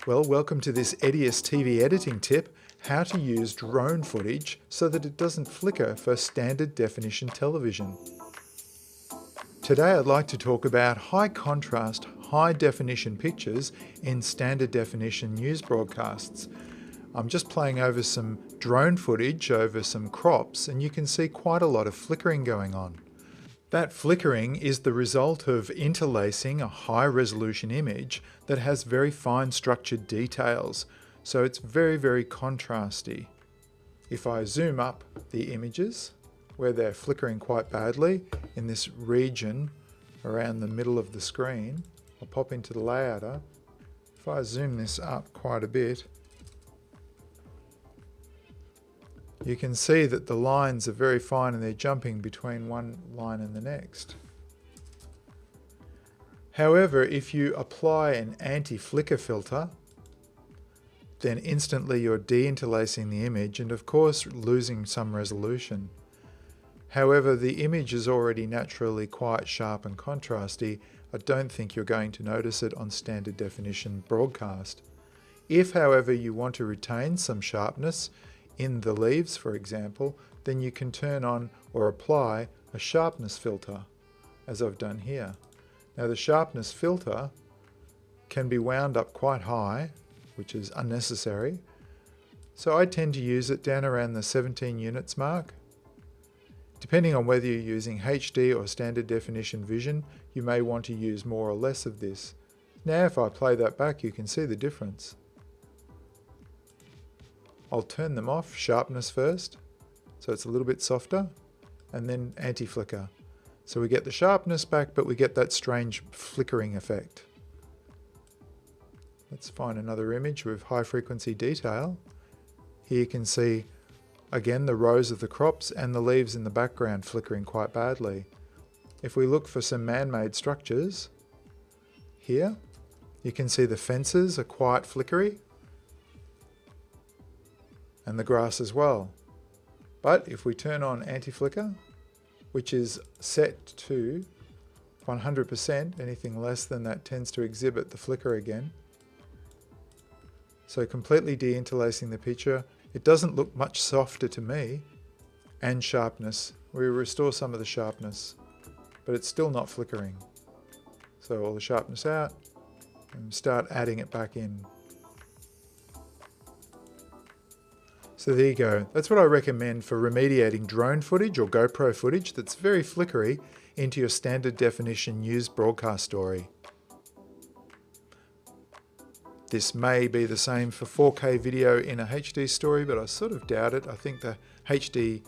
Well, welcome to this Edius TV editing tip, how to use drone footage so that it doesn't flicker for standard definition television. Today I'd like to talk about high contrast, high definition pictures in standard definition news broadcasts. I'm just playing over some drone footage over some crops and you can see quite a lot of flickering going on. That flickering is the result of interlacing a high resolution image that has very fine structured details, so it's very contrasty. If I zoom up the images where they're flickering quite badly in this region around the middle of the screen, I'll pop into the layouter. If I zoom this up quite a bit, you can see that the lines are very fine and they're jumping between one line and the next. However, if you apply an anti-flicker filter, then instantly you're de-interlacing the image and of course losing some resolution. However, the image is already naturally quite sharp and contrasty. I don't think you're going to notice it on standard definition broadcast. If, however, you want to retain some sharpness in the leaves, for example, then you can turn on or apply a sharpness filter, as I've done here. Now the sharpness filter can be wound up quite high, which is unnecessary, so I tend to use it down around the 17 units mark. Depending on whether you're using HD or standard definition vision, you may want to use more or less of this. Now if I play that back, you can see the difference. I'll turn them off, sharpness first, so it's a little bit softer, and then anti-flicker. So we get the sharpness back, but we get that strange flickering effect. Let's find another image with high frequency detail. Here you can see, again, the rows of the crops and the leaves in the background flickering quite badly. If we look for some man-made structures, here, you can see the fences are quite flickery, and the grass as well. But if we turn on anti-flicker, which is set to 100%, anything less than that tends to exhibit the flicker again. So completely de-interlacing the picture, it doesn't look much softer to me, and sharpness. We restore some of the sharpness, but it's still not flickering. So all the sharpness out and start adding it back in. So there you go. That's what I recommend for remediating drone footage or GoPro footage that's very flickery into your standard definition news broadcast story. This may be the same for 4K video in a HD story, but I sort of doubt it. I think the HD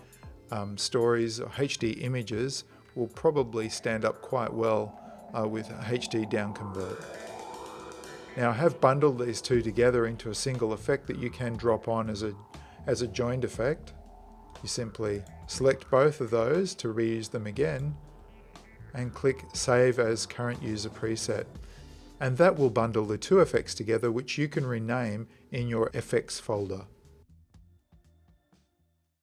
stories or HD images will probably stand up quite well with a HD down convert. Now I have bundled these two together into a single effect that you can drop on as a joined effect. You simply select both of those to reuse them again and click Save as Current User Preset. And that will bundle the two effects together, which you can rename in your effects folder.